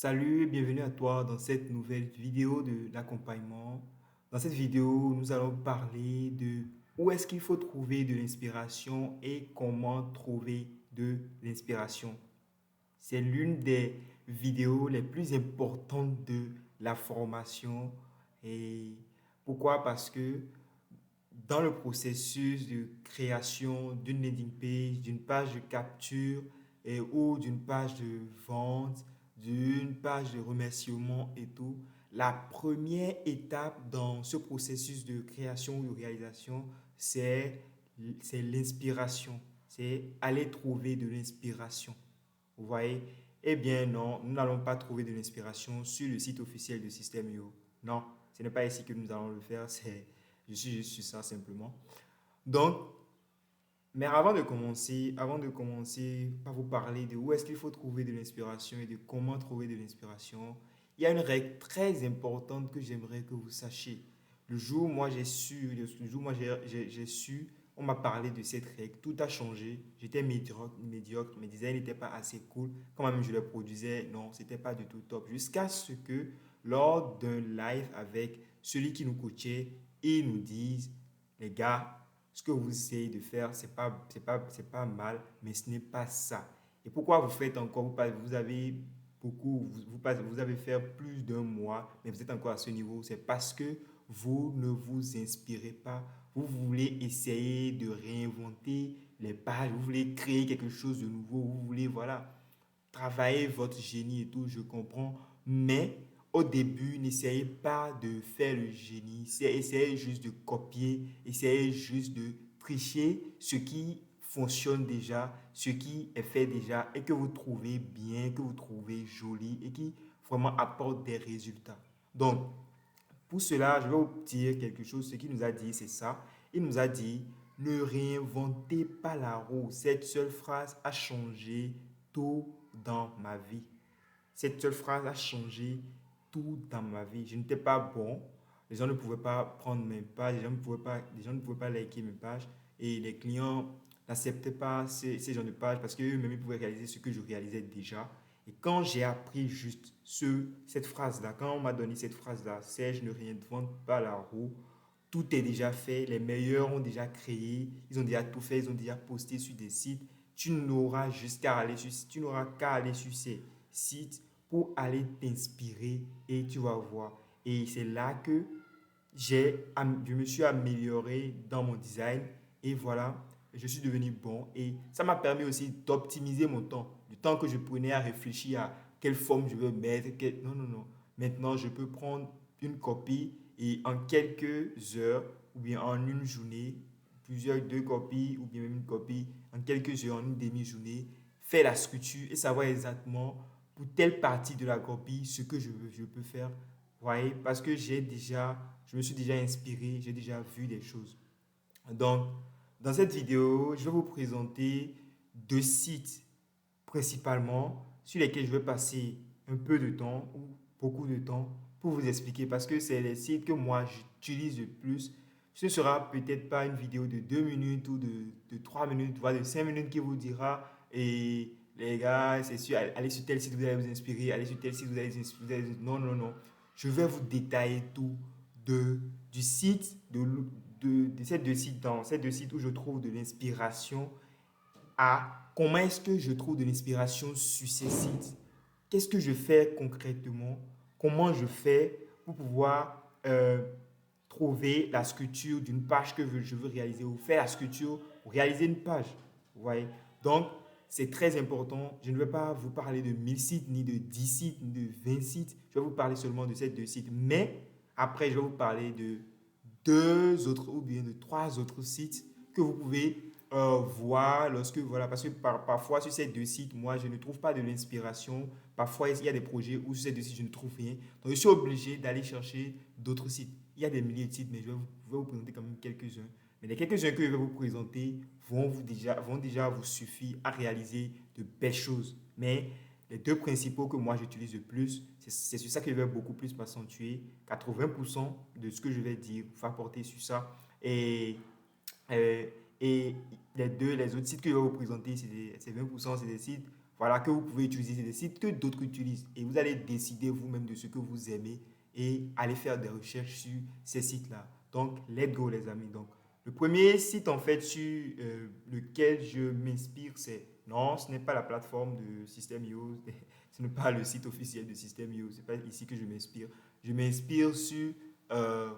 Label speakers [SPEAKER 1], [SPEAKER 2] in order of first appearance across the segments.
[SPEAKER 1] Salut et bienvenue à toi dans cette nouvelle vidéo de l'accompagnement. Dans cette vidéo, nous allons parler de où est-ce qu'il faut trouver de l'inspiration et comment trouver de l'inspiration. C'est l'une des vidéos les plus importantes de la formation. Et pourquoi? Parce que dans le processus de création d'une landing page, d'une page de capture ou d'une page de vente, d'une page de remerciement et tout, la première étape dans ce processus de création ou de réalisation, c'est l'inspiration. C'est aller trouver de l'inspiration. Vous voyez? Eh bien non, nous n'allons pas trouver de l'inspiration sur le site officiel de System.io. Non, ce n'est pas ici que nous allons le faire. Je suis juste sur ça simplement. Donc, mais avant de commencer par vous parler de où est-ce qu'il faut trouver de l'inspiration et de comment trouver de l'inspiration, il y a une règle très importante que j'aimerais que vous sachiez. Le jour où moi j'ai su, on m'a parlé de cette règle, tout a changé. J'étais médiocre, mes designs n'étaient pas assez cool. Quand même je les produisais, non, c'était pas du tout top. Jusqu'à ce que, lors d'un live avec celui qui nous coachait, il nous dise, les gars, ce que vous essayez de faire, c'est pas mal, mais ce n'est pas ça. Et pourquoi vous faites encore, vous avez beaucoup, vous avez fait plus d'un mois, mais vous êtes encore à ce niveau, c'est parce que vous ne vous inspirez pas. Vous voulez essayer de réinventer les pages, vous voulez créer quelque chose de nouveau, vous voulez, voilà, travailler votre génie et tout, je comprends. Mais au début, n'essayez pas de faire le génie. Essayez juste de copier, essayez juste de tricher ce qui fonctionne déjà, ce qui est fait déjà et que vous trouvez bien, que vous trouvez joli et qui vraiment apporte des résultats. Donc, pour cela, je vais vous dire quelque chose. Ce qu'il nous a dit, c'est ça. Il nous a dit, ne réinventez pas la roue. Cette seule phrase a changé tout dans ma vie. Cette seule phrase a changé tout dans ma vie. Je n'étais pas bon. Les gens ne pouvaient pas prendre mes pages. Les gens ne pouvaient pas liker mes pages. Et les clients n'acceptaient pas ces genres de pages parce qu'eux-mêmes, ils pouvaient réaliser ce que je réalisais déjà. Et quand j'ai appris juste cette phrase-là, quand on m'a donné cette phrase-là, Serge, ne réinvente pas la roue, tout est déjà fait, les meilleurs ont déjà créé, ils ont déjà tout fait, ils ont déjà posté sur des sites. Tu n'auras qu'à aller sur ces sites pour aller t'inspirer et tu vas voir. Et c'est là que je me suis amélioré dans mon design et voilà, je suis devenu bon. Et ça m'a permis aussi d'optimiser mon temps. Du temps que je prenais à réfléchir à quelle forme je veux mettre. Non, non, non. Maintenant, je peux prendre une copie et en quelques heures ou bien en une journée, deux copies ou bien même une copie, en quelques heures, en une demi-journée, faire la sculpture et savoir exactement pour telle partie de la copie ce que je peux faire. Vous voyez, parce que je me suis déjà inspiré, j'ai déjà vu des choses. Donc, dans cette vidéo, je vais vous présenter deux sites principalement sur lesquels je vais passer un peu de temps ou beaucoup de temps pour vous expliquer parce que c'est les sites que moi j'utilise le plus. Ce ne sera peut-être pas une vidéo de 2 minutes ou de 3 minutes, voire de 5 minutes qui vous dira et les gars, c'est sûr, allez sur tel site, vous allez vous inspirer, allez sur tel site, non, non, non. Je vais vous détailler tout du site, de ces deux sites, dans ces deux sites où je trouve de l'inspiration à comment est-ce que je trouve de l'inspiration sur ces sites. Qu'est-ce que je fais concrètement? Comment je fais pour pouvoir trouver la sculpture d'une page que je veux réaliser ou faire la sculpture ou réaliser une page. Vous voyez? Donc, c'est très important. Je ne vais pas vous parler de 1000 sites, ni de 10 sites, ni de 20 sites. Je vais vous parler seulement de ces deux sites. Mais après, je vais vous parler de deux autres ou bien de trois autres sites que vous pouvez voir lorsque, voilà, parce que parfois sur ces deux sites, moi, je ne trouve pas de l'inspiration. Parfois, il y a des projets où sur ces deux sites, je ne trouve rien. Donc, je suis obligé d'aller chercher d'autres sites. Il y a des milliers de sites, mais je vais vous présenter quand même quelques-uns. Mais les quelques-uns que je vais vous présenter vont déjà vous suffire à réaliser de belles choses. Mais les deux principaux que moi j'utilise le plus, c'est sur ça que je vais beaucoup plus m'accentuer. 80% de ce que je vais dire va porter sur ça. Euh, et les autres sites que je vais vous présenter, c'est 20%, c'est des sites voilà, que vous pouvez utiliser, c'est des sites que d'autres utilisent. Et vous allez décider vous-même de ce que vous aimez et aller faire des recherches sur ces sites-là. Donc, let's go les amis. Donc, le premier site en fait sur lequel je m'inspire, c'est... Non, ce n'est pas la plateforme de System.io, ce n'est pas le site officiel de System.io, ce n'est pas ici que je m'inspire. Je m'inspire sur euh,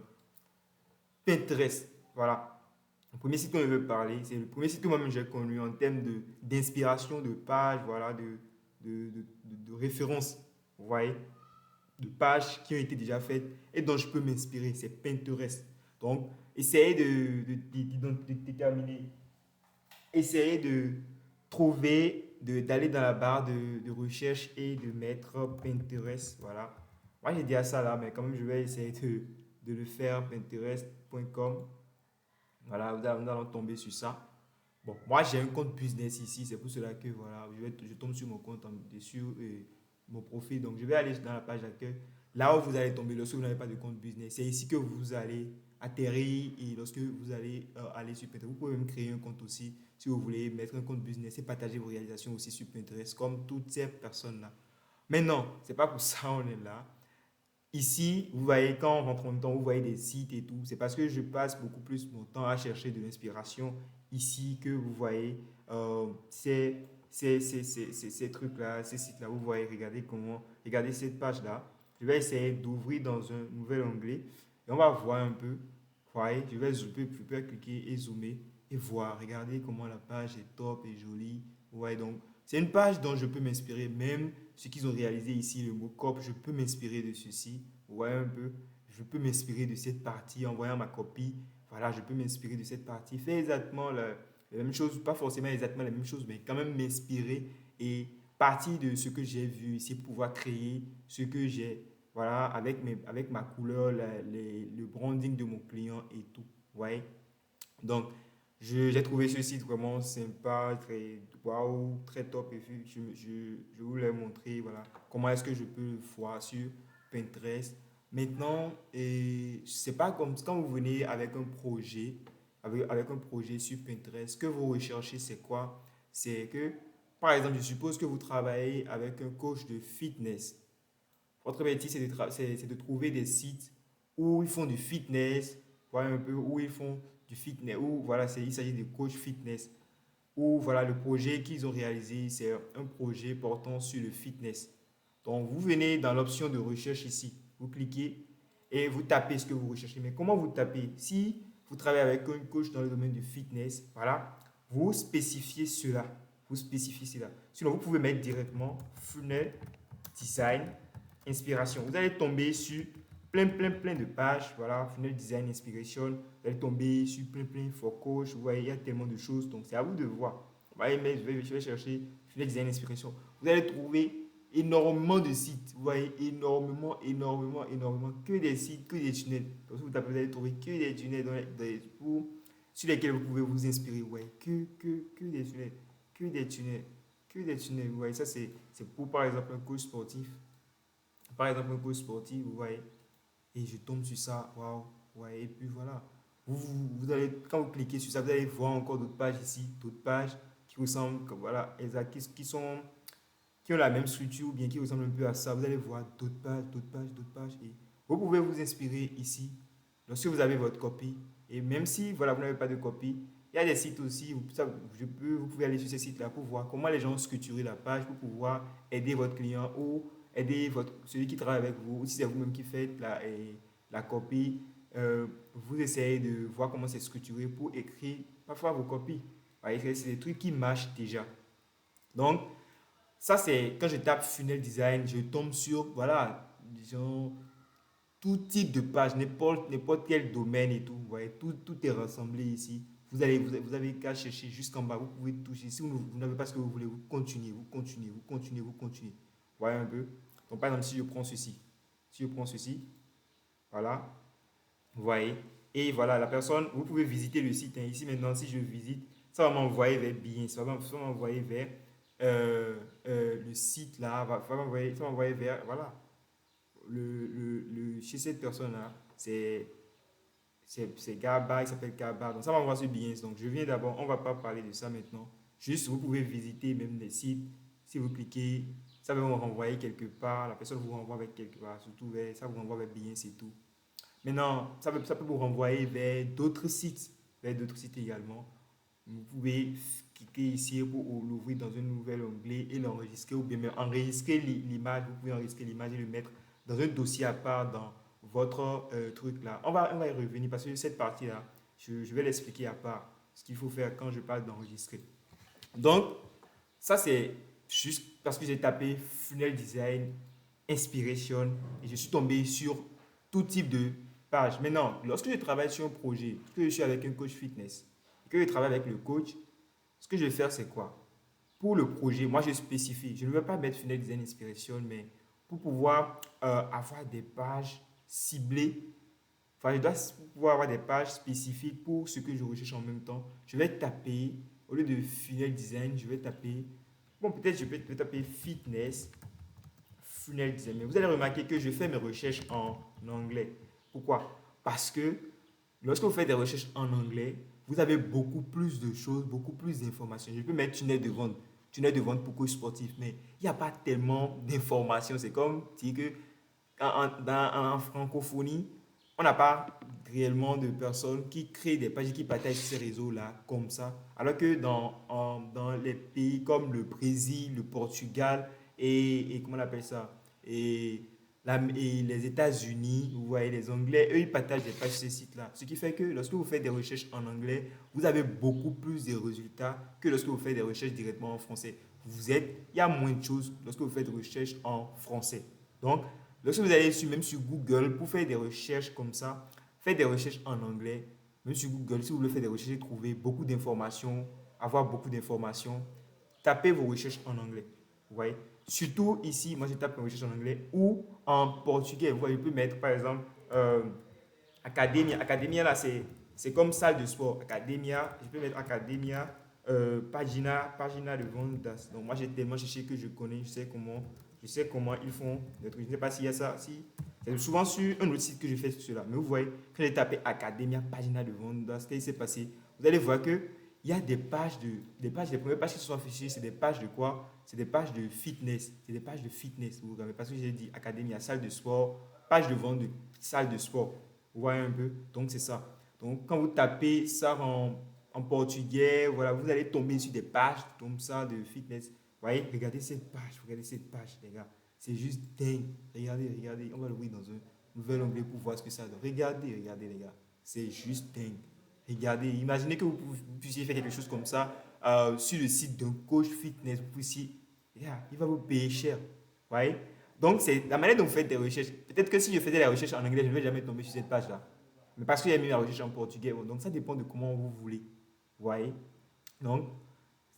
[SPEAKER 1] Pinterest. Voilà. Le premier site dont je veux parler, c'est le premier site que moi-même j'ai connu en termes d'inspiration, de pages, voilà, de références, vous voyez, de pages qui ont été déjà faites et dont je peux m'inspirer. C'est Pinterest. Donc, essayez de déterminer, essayez de trouver, d'aller dans la barre de recherche et de mettre Pinterest. Voilà. Moi, j'ai dit à ça là, mais quand même, je vais essayer de le faire, pinterest.com. Voilà, nous allons tomber sur ça. Bon, moi j'ai un compte business ici, c'est pour cela que voilà, je tombe sur mon compte sur mon profil. Donc je vais aller dans la page d'accueil. Là où vous allez tomber lorsque vous n'avez pas de compte business, c'est ici que vous allez atterrir et lorsque vous allez aller sur Pinterest, vous pouvez même créer un compte aussi si vous voulez mettre un compte business et partager vos réalisations aussi sur Pinterest comme toutes ces personnes-là. Mais non, c'est pas pour ça on est là. Ici, vous voyez, quand on rentre en même temps, vous voyez des sites et tout. C'est parce que je passe beaucoup plus mon temps à chercher de l'inspiration ici que vous voyez ces trucs-là, ces sites-là. Vous voyez, regardez cette page-là. Je vais essayer d'ouvrir dans un nouvel onglet et on va voir un peu. Vous voyez, je peux cliquer et zoomer et voir. Regardez comment la page est top et jolie. Vous voyez, donc, c'est une page dont je peux m'inspirer même ce qu'ils ont réalisé ici, le mot COP, je peux m'inspirer de ceci. Vous voyez un peu, je peux m'inspirer de cette partie en voyant ma copie. Voilà, je peux m'inspirer de cette partie. Faire exactement la même chose, pas forcément exactement la même chose, mais quand même m'inspirer et partir de ce que j'ai vu ici, pouvoir créer ce que j'ai. Voilà, avec ma couleur, le branding de mon client et tout. Vous voyez? Donc, j'ai trouvé ce site vraiment sympa, très waouh, très top. Et puis, je voulais montrer voilà, comment est-ce que je peux le voir sur Pinterest. Maintenant, c'est pas comme quand vous venez avec un projet, avec un projet sur Pinterest, ce que vous recherchez, c'est quoi? C'est que, par exemple, je suppose que vous travaillez avec un coach de fitness. Votre métier, c'est de trouver des sites où ils font du fitness, voilà un peu, où ils font du fitness, où voilà, il s'agit de coach fitness, où voilà, le projet qu'ils ont réalisé, c'est un projet portant sur le fitness. Donc, vous venez dans l'option de recherche ici, vous cliquez et vous tapez ce que vous recherchez. Mais comment vous tapez? Si vous travaillez avec un coach dans le domaine du fitness, voilà, vous spécifiez cela. Vous spécifiez cela. Sinon, vous pouvez mettre directement funnel design inspiration. Vous allez tomber sur plein de pages. Voilà, funnel design inspiration. Vous allez tomber sur plein for coach. Vous voyez, il y a tellement de choses. Donc, c'est à vous de voir. Je vais chercher funnel design inspiration. Vous allez trouver énormément de sites. Vous voyez, énormément. Que des sites, que des tunnels. Donc, si vous tapez, vous allez trouver que des tunnels sur lesquels vous pouvez vous inspirer. Vous voyez, que des tunnels. Que des tunnels. Que des tunnels. Vous voyez, ça, c'est pour, par exemple, un coach sportif. Par exemple, un coach sportif, vous voyez. Et je tombe sur ça. Waouh. Ouais, et puis voilà. Vous allez, quand vous cliquez sur ça, vous allez voir encore d'autres pages ici. D'autres pages qui ressemblent, voilà, exact, qui ont la même structure ou bien qui ressemblent un peu à ça. Vous allez voir d'autres pages. Et vous pouvez vous inspirer ici lorsque vous avez votre copie. Et même si voilà, vous n'avez pas de copie, il y a des sites aussi, vous pouvez aller sur ces sites-là pour voir comment les gens ont structuré la page pour pouvoir aider votre client ou aider celui qui travaille avec vous. Ou si c'est vous-même qui faites la copie, vous essayez de voir comment c'est structuré pour écrire parfois vos copies. C'est des trucs qui marchent déjà. Donc, ça, c'est quand je tape funnel design, je tombe sur, voilà, disons, tout type de page, n'importe quel domaine et tout. Vous voyez, tout est rassemblé ici. Vous avez qu'à chercher jusqu'en bas, vous pouvez toucher. Si vous n'avez pas ce que vous voulez, vous continuez. Vous voyez un peu? Donc, par exemple, si je prends ceci, voilà, vous voyez. Et voilà, la personne, vous pouvez visiter le site. Hein. Ici, maintenant, si je visite, ça va m'envoyer vers Bien, ça va m'envoyer vers le site là, ça va m'envoyer vers, voilà, chez cette personne-là, c'est Gaba, il s'appelle Gaba. Donc ça m'envoie sur Bien. Donc je viens d'abord, on ne va pas parler de ça maintenant. Juste, vous pouvez visiter même les sites. Si vous cliquez, ça va vous renvoyer quelque part. La personne vous renvoie avec quelque part, surtout vers, ça vous renvoie vers bien, c'est tout. Maintenant, ça peut vous renvoyer vers d'autres sites également. Vous pouvez cliquer ici pour l'ouvrir dans un nouvel onglet et l'enregistrer ou bien même enregistrer l'image. Vous pouvez enregistrer l'image et le mettre dans un dossier à part dans votre truc là. On va y revenir parce que cette partie-là, je vais l'expliquer à part ce qu'il faut faire quand je parle d'enregistrer. Donc, ça c'est juste parce que j'ai tapé Funnel Design Inspiration et je suis tombé sur tout type de page. Maintenant, lorsque je travaille sur un projet, que je suis avec un coach fitness, que je travaille avec le coach, ce que je vais faire, c'est quoi? Pour le projet, moi, je spécifie. Je ne vais pas mettre Funnel Design Inspiration, mais pour pouvoir avoir des pages ciblées, enfin, je dois pouvoir avoir des pages spécifiques pour ce que je recherche en même temps. Je vais taper, au lieu de Funnel Design, je vais taper, bon, peut-être je peux taper Fitness Funnel Design. Mais vous allez remarquer que je fais mes recherches en anglais. Pourquoi? Parce que lorsque vous faites des recherches en anglais, vous avez beaucoup plus de choses, beaucoup plus d'informations. Je peux mettre tunnel de vente pour coach sportif, mais il n'y a pas tellement d'informations. C'est comme dire que en francophonie, on n'a pas réellement de personnes qui créent des pages et qui partagent ces réseaux-là comme ça. Alors que dans les pays comme le Brésil, le Portugal et comment on appelle ça? Et et les États-Unis, vous voyez, les Anglais, eux, ils partagent des pages sur ces sites-là. Ce qui fait que lorsque vous faites des recherches en anglais, vous avez beaucoup plus de résultats que lorsque vous faites des recherches directement en français. Il y a moins de choses lorsque vous faites des recherches en français. Donc, lorsque vous allez même sur Google pour faire des recherches comme ça, faites des recherches en anglais. Même sur Google, si vous voulez faire des recherches et trouver beaucoup d'informations, avoir beaucoup d'informations, tapez vos recherches en anglais. Vous voyez? Surtout ici, moi je tape mes recherches en anglais ou en portugais. Vous voyez, je peux mettre par exemple Academia. Academia là, c'est comme salle de sport. Academia, je peux mettre Academia, pagina de vente. Donc moi j'ai tellement cherché que je connais, je sais comment ils font des trucs. Je ne sais pas s'il y a ça. Si, c'est souvent sur un autre site que je fais cela. Mais vous voyez, quand j'ai tapé Academia, pagina de vente, ce qui s'est passé, vous allez voir que il y a les premières pages qui sont affichées, c'est des pages de quoi? C'est des pages de fitness. C'est des pages de fitness. Vous regardez, parce que j'ai dit académie, salle de sport, page de vente de salle de sport. Vous voyez un peu? Donc, c'est ça. Donc, quand vous tapez ça en portugais, voilà, vous allez tomber sur des pages comme ça de fitness. Vous voyez? Regardez cette page, les gars. C'est juste dingue. Regardez. On va l'ouvrir dans un nouvel onglet pour voir ce que ça donne. Regardez, les gars. C'est juste dingue. Regardez, imaginez que vous puissiez faire quelque chose comme ça sur le site d'un coach fitness. Vous puissiez, yeah, il va vous payer cher. Voyez? Donc, c'est la manière dont vous faites des recherches. Peut-être que si je faisais les recherches en anglais, je ne vais jamais tomber sur cette page-là. Mais parce que j'ai mis la recherche en portugais. Donc, ça dépend de comment vous voulez. Vous voyez? Donc,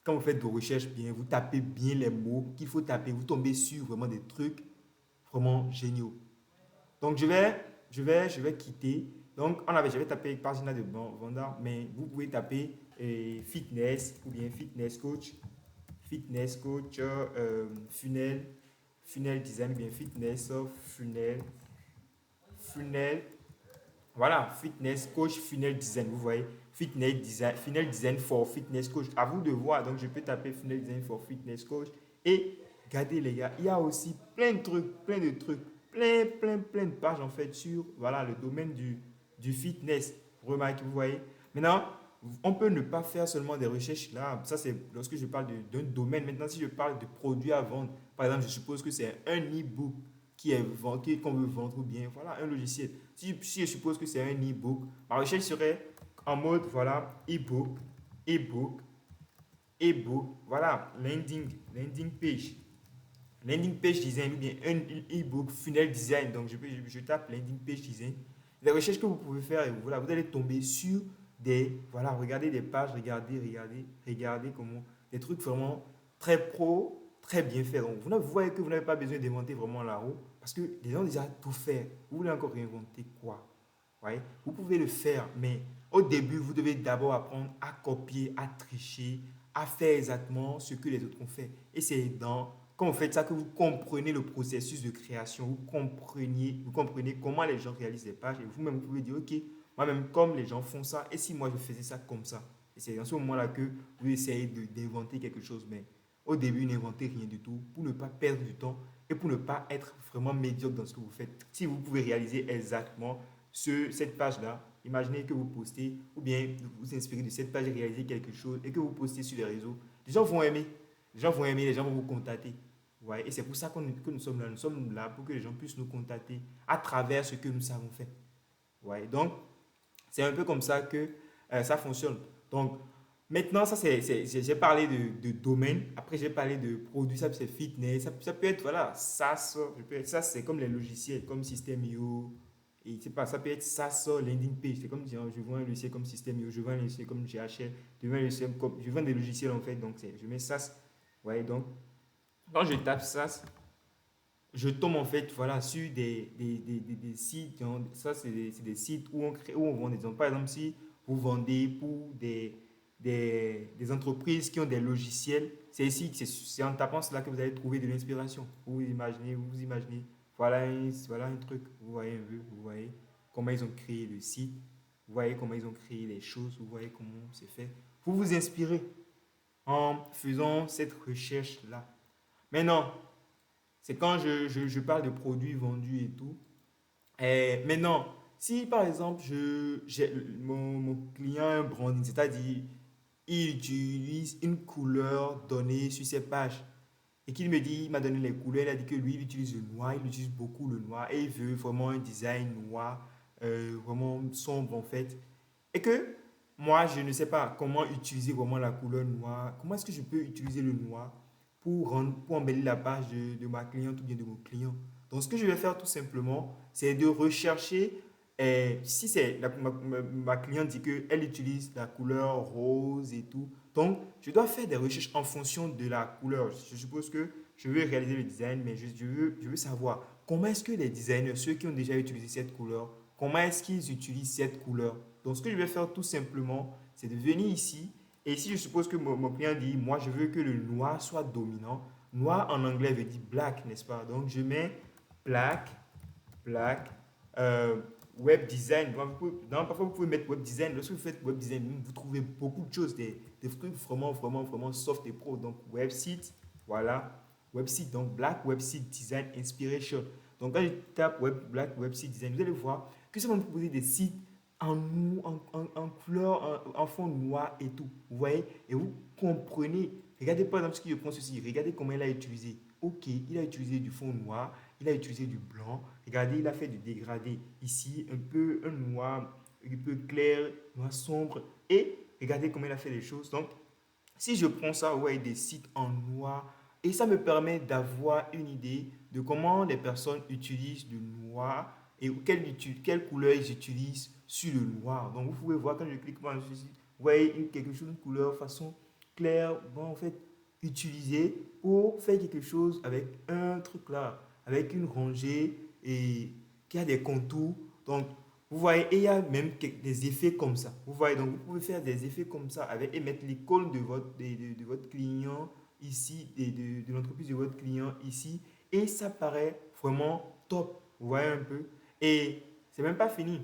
[SPEAKER 1] quand vous faites vos recherches bien, vous tapez bien les mots qu'il faut taper. Vous tombez sur vraiment des trucs vraiment géniaux. Donc, je vais quitter. Donc, je vais taper pagina de Vanda, mais vous pouvez taper fitness ou bien fitness coach, funnel design, ou bien fitness, funnel, voilà, fitness coach, funnel design. Vous voyez, funnel design for fitness coach. À vous de voir. Donc, je peux taper funnel design for fitness coach. Et regardez, les gars, il y a aussi plein de trucs, plein de pages en fait sur voilà, le domaine du fitness. Remarquez, vous voyez. Maintenant, on peut ne pas faire seulement des recherches là. Ça, c'est lorsque je parle d'un domaine. Maintenant, si je parle de produits à vendre, par exemple, je suppose que c'est un e-book qu'on veut vendre ou bien voilà, un logiciel. Si je suppose que c'est un e-book, ma recherche serait en mode voilà, e-book, voilà, landing page. Landing page design ou bien un e-book funnel design. Donc, je tape landing page design. Les recherches que vous pouvez faire, voilà, vous allez tomber sur voilà, regardez des pages, regardez comment, des trucs vraiment très pro, très bien faits. Donc, vous voyez que vous n'avez pas besoin d'inventer vraiment la roue parce que les gens ont déjà tout fait. Vous voulez encore réinventer quoi? Ouais, vous pouvez le faire, mais au début, vous devez d'abord apprendre à copier, à tricher, à faire exactement ce que les autres ont fait. Et c'est quand vous faites ça que vous comprenez le processus de création, vous comprenez comment les gens réalisent les pages et vous-même, vous pouvez dire, OK, moi-même, comme les gens font ça, et si moi je faisais ça comme ça? Et c'est dans ce moment-là que vous essayez d'inventer quelque chose. Mais au début, n'inventez rien du tout pour ne pas perdre du temps et pour ne pas être vraiment médiocre dans ce que vous faites. Si vous pouvez réaliser exactement cette page-là, imaginez que vous postez ou bien vous inspirez de cette page et réalisez quelque chose et que vous postez sur les réseaux. Les gens vont aimer. Les gens vont aimer, les gens vont vous contacter. Ouais, et c'est pour ça que nous sommes là. Nous sommes là pour que les gens puissent nous contacter à travers ce que nous savons faire. Ouais, donc, c'est un peu comme ça que ça fonctionne. Donc, maintenant, ça, j'ai parlé de domaine. Après, j'ai parlé de produits. Ça, c'est fitness. Ça peut être, voilà, SaaS. Ça, c'est comme les logiciels, comme System.io. Et c'est pas, ça peut être SaaS, landing page. C'est comme dire, je vends un logiciel comme System.io, je vends un logiciel comme GHL, je vends des logiciels en fait. Donc, je mets SaaS. Ouais, donc, quand je tape SaaS, je tombe en fait voilà, sur des sites. Ça, c'est des sites où on vend des gens. Par exemple, si vous vendez pour des entreprises qui ont des logiciels, c'est ici, c'est en tapant cela que vous allez trouver de l'inspiration. Vous imaginez, voilà un truc. Vous voyez un peu, vous voyez comment ils ont créé le site, vous voyez comment ils ont créé les choses, vous voyez comment c'est fait. Vous vous inspirez en faisant cette recherche-là. Maintenant, c'est quand je parle de produits vendus et tout. Et maintenant, si par exemple, mon client a un branding, c'est-à-dire il utilise une couleur donnée sur ses pages et qu'il me dit, il m'a donné les couleurs, il a dit que lui, il utilise le noir, il utilise beaucoup le noir et il veut vraiment un design noir, vraiment sombre en fait. Et que moi, je ne sais pas comment utiliser vraiment la couleur noire. Comment est-ce que je peux utiliser le noir pour embellir la page de ma cliente ou bien de mon client? Donc, ce que je vais faire tout simplement, c'est de rechercher, si c'est ma cliente dit qu'elle utilise la couleur rose et tout, donc je dois faire des recherches en fonction de la couleur. Je suppose que je veux réaliser le design, mais je veux savoir comment est-ce que les designers, ceux qui ont déjà utilisé cette couleur, comment est-ce qu'ils utilisent cette couleur. Donc, ce que je vais faire tout simplement, c'est de venir ici. Et ici, je suppose que mon client dit, moi, je veux que le noir soit dominant. Noir en anglais veut dire black, n'est-ce pas? Donc, je mets black, black, euh, web design. Parfois, vous pouvez mettre web design. Lorsque vous faites web design, vous trouvez beaucoup de choses, des trucs vraiment, vraiment, vraiment soft et pro. Donc, website, voilà. Website, donc black website design inspiration. Donc, quand je tape black website design, vous allez voir que ça va me proposer des sites en couleur, en fond noir et tout. Vous voyez? Et vous comprenez. Regardez par exemple ce qu'il prend ceci. Regardez comment il a utilisé. Ok, il a utilisé du fond noir, il a utilisé du blanc. Regardez, il a fait du dégradé. Ici, un peu un noir, un peu clair, noir sombre. Et regardez comment il a fait les choses. Donc, si je prends ça, ouais, des sites en noir, et ça me permet d'avoir une idée de comment les personnes utilisent le noir et quelle couleur ils utilisent sur le noir. Donc, vous pouvez voir quand je clique sur ceci, vous voyez quelque chose, une couleur façon claire, bon, en fait, utilisée pour faire quelque chose avec un truc là, avec une rangée et qui a des contours. Donc, vous voyez, et il y a même des effets comme ça. Vous voyez, donc vous pouvez faire des effets comme ça avec, et mettre l'icône de votre client ici, de l'entreprise de votre client ici, et ça paraît vraiment top. Vous voyez un peu. Et c'est même pas fini.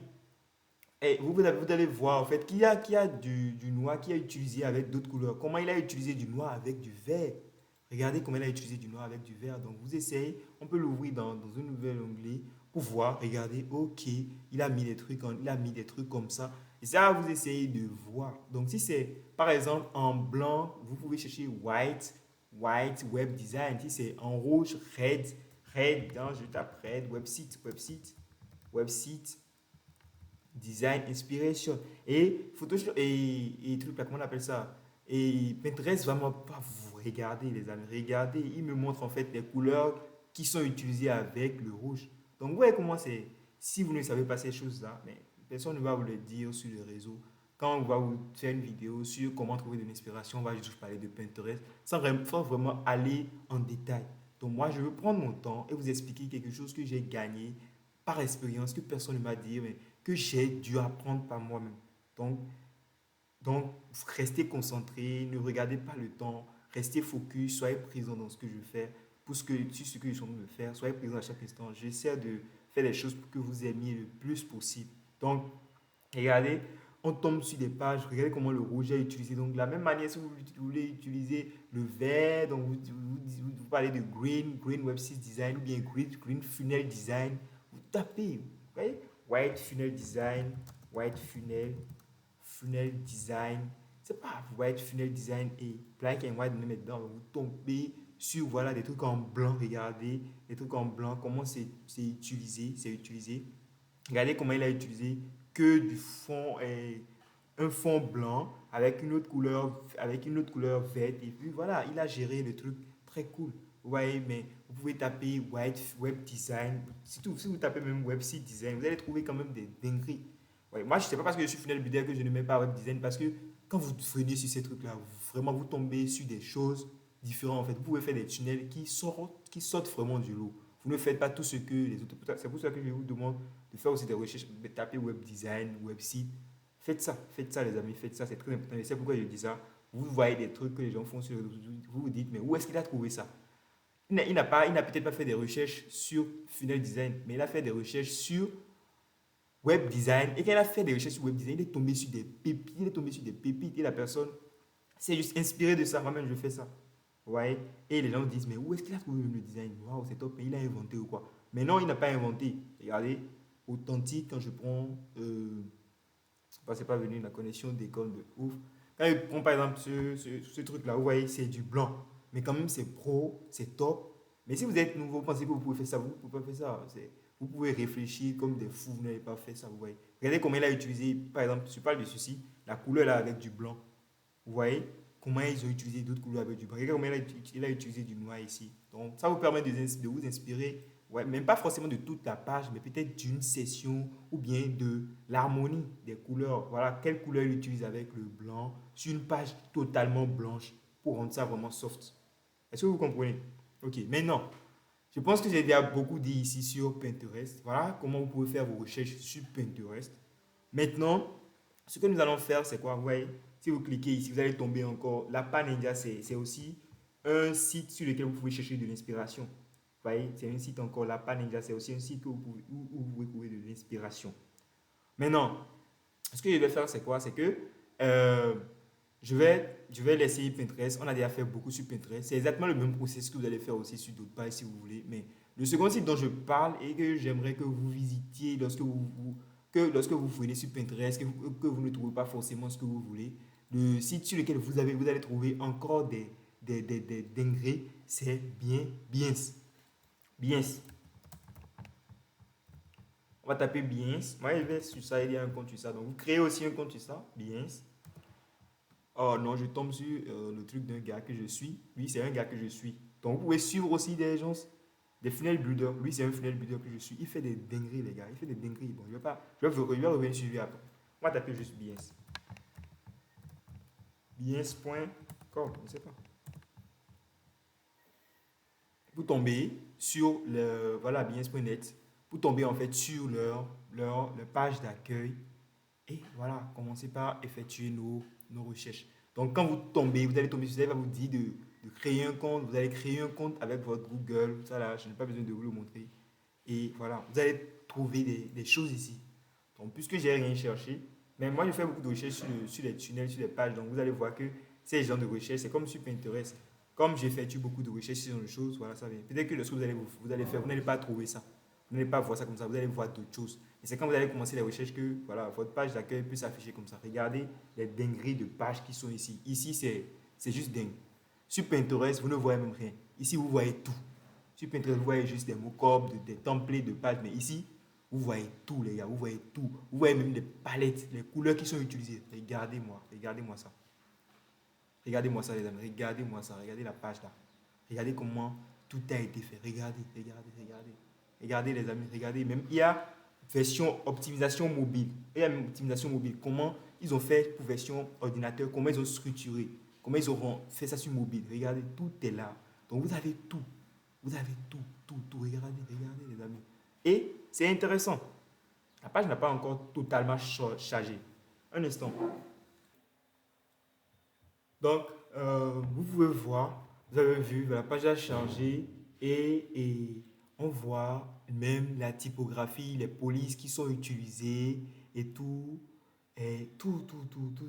[SPEAKER 1] Et vous allez voir en fait qu'il y a du noir qui a utilisé avec d'autres couleurs. Comment il a utilisé du noir avec du vert. Regardez comment il a utilisé du noir avec du vert. Donc vous essayez, on peut l'ouvrir dans un nouvel onglet pour voir. Regardez, ok, il a mis des trucs comme ça. Et ça, vous essayez de voir. Donc si c'est par exemple en blanc, vous pouvez chercher white web design. Si c'est en rouge, red, hein, je tape red, website design inspiration et Photoshop et truc là, comment on appelle ça, et Pinterest va pas vous regarder les amis, regardez, il me montre en fait les couleurs qui sont utilisées avec le rouge. Donc vous voyez comment c'est. Si vous ne savez pas ces choses là, mais personne ne va vous le dire sur les réseaux. Quand on va vous faire une vidéo sur comment trouver de l'inspiration, on va juste parler de Pinterest sans vraiment aller en détail. Donc moi, je veux prendre mon temps et vous expliquer quelque chose que j'ai gagné par expérience, que personne ne m'a dit, mais que j'ai dû apprendre par moi-même. Donc, donc, restez concentré, ne regardez pas le temps, restez focus, soyez présent dans ce que je fais, pour sur ce que je suis en train de faire, soyez présent à chaque instant. J'essaie de faire les choses pour que vous aimiez le plus possible. Donc, regardez, on tombe sur des pages, regardez comment le rouge est utilisé. Donc, de la même manière, si vous voulez utiliser le vert, donc vous parlez de green web 6 design ou bien green funnel design, vous tapez, vous voyez, white funnel design, white funnel design, c'est pas white funnel design et black and white, vous mettez dedans, vous tombez sur voilà, des trucs en blanc, regardez, des trucs en blanc, comment c'est utilisé. Regardez comment il a utilisé que du fond, un fond blanc avec une autre couleur verte. Et puis voilà, il a géré le truc très cool. Vous voyez, mais vous pouvez taper white web design. Surtout si vous tapez même website design, vous allez trouver quand même des dingueries. Ouais, moi, je ne sais pas parce que je suis funnel builder que je ne mets pas web design parce que quand vous freinez sur ces trucs-là, vraiment vous tombez sur des choses différentes. En fait, vous pouvez faire des tunnels qui sortent vraiment du lot. Vous ne faites pas tout ce que les autres. C'est pour ça que je vous demande de faire aussi des recherches, de taper web design, website. Faites ça les amis, faites ça, c'est très important. Et c'est pourquoi je dis ça. Vous voyez des trucs que les gens font sur les réseaux sociaux, vous vous dites, mais où est-ce qu'il a trouvé ça? Il n'a peut-être pas fait des recherches sur funnel design, mais il a fait des recherches sur web design. Et quand il a fait des recherches sur web design, il est tombé sur des pépites, et la personne s'est juste inspirée de ça. Moi-même, je fais ça. Vous voyez? Et les gens disent, mais où est-ce qu'il a trouvé le design? Waouh, c'est top, mais il a inventé ou quoi? Mais non, il n'a pas inventé. Regardez, authentique, quand je prends, c'est pas venu la connexion d'école de ouf. Quand je prends par exemple ce truc-là, vous voyez, c'est du blanc. Mais quand même, c'est pro, c'est top. Mais si vous êtes nouveau, vous pensez que vous pouvez faire ça, vous ne pouvez pas faire ça. Vous pouvez réfléchir comme des fous, vous n'avez pas fait ça, vous voyez. Regardez comment il a utilisé, par exemple, je parle de ceci, la couleur là avec du blanc. Vous voyez comment ils ont utilisé d'autres couleurs avec du blanc. Regardez comment il a utilisé du noir ici. Donc, ça vous permet de vous inspirer, ouais, même pas forcément de toute la page, mais peut-être d'une session ou bien de l'harmonie des couleurs. Voilà, quelle couleur il utilise avec le blanc sur une page totalement blanche pour rendre ça vraiment soft. Est-ce que vous comprenez? Ok, maintenant, je pense que j'ai déjà beaucoup dit ici sur Pinterest. Voilà comment vous pouvez faire vos recherches sur Pinterest. Maintenant, ce que nous allons faire, c'est quoi? Vous voyez, si vous cliquez ici, vous allez tomber encore. La Ninja, c'est aussi un site sur lequel vous pouvez chercher de l'inspiration. Vous voyez, c'est un site encore. La Ninja, c'est aussi un site où vous pouvez trouver de l'inspiration. Maintenant, ce que je vais faire, c'est quoi? C'est que euh, je vais laisser Pinterest. On a déjà fait beaucoup sur Pinterest. C'est exactement le même processus que vous allez faire aussi sur d'autres pages si vous voulez. Mais le second site dont je parle et que j'aimerais que vous visitiez lorsque vous fouillez sur Pinterest, que vous ne trouvez pas forcément ce que vous voulez, le site sur lequel vous allez trouver encore des dingueries, c'est Behance. Behance. On va taper Behance. Moi, je vais sur ça, il y a un compte sur ça. Donc, vous créez aussi un compte sur ça, Behance. Oh non, je tombe sur le truc d'un gars que je suis. Lui, c'est un gars que je suis. Donc, vous pouvez suivre aussi des gens, des funnel builders. Lui, c'est un funnel builder que je suis. Il fait des dingueries, les gars. Il fait des dingueries. Bon, je vais revenir sur lui après. On va taper juste Behance. Behance.com, je ne sais pas. Vous tombez sur voilà, Behance.net. Vous tombez en fait sur leur page d'accueil. Et voilà, commencez par effectuer nos recherches. Donc, quand vous tombez, vous allez tomber sur ça, il va vous dire de créer un compte. Vous allez créer un compte avec votre Google. Ça là, je n'ai pas besoin de vous le montrer. Et voilà, vous allez trouver des choses ici. Donc, puisque j'ai rien cherché, mais moi, je fais beaucoup de recherches sur les tunnels, sur les pages. Donc, vous allez voir que ces genres de recherches, c'est comme sur Pinterest. Comme j'effectue beaucoup de recherches sur des choses, voilà, ça vient. Peut-être que lorsque vous allez faire, vous n'allez pas trouver ça. Vous n'allez pas voir ça comme ça, vous allez voir d'autres choses. Et c'est quand vous allez commencer les recherches que voilà, votre page d'accueil peut s'afficher comme ça. Regardez les dingueries de pages qui sont ici. Ici, c'est juste dingue. Sur Pinterest, vous ne voyez même rien. Ici, vous voyez tout. Sur Pinterest, vous voyez juste des mock-ups, des templates de pages. Mais ici, vous voyez tout, les gars. Vous voyez tout. Vous voyez même les palettes, les couleurs qui sont utilisées. Regardez-moi ça. Regardez-moi ça, les amis. Regardez-moi ça. Regardez la page là. Regardez comment tout a été fait. Regardez. Regardez, les amis. Regardez. Même il y a version optimisation mobile. Il y a même optimisation mobile. Comment ils ont fait pour version ordinateur. Comment ils ont structuré. Comment ils auront fait ça sur mobile. Regardez, tout est là. Donc vous avez tout. Vous avez tout. Regardez, les amis. Et c'est intéressant. La page n'a pas encore totalement chargé. Un instant. Donc, vous pouvez voir, vous avez vu, la page a changé et on voit même la typographie, les polices qui sont utilisées et tout. Et tout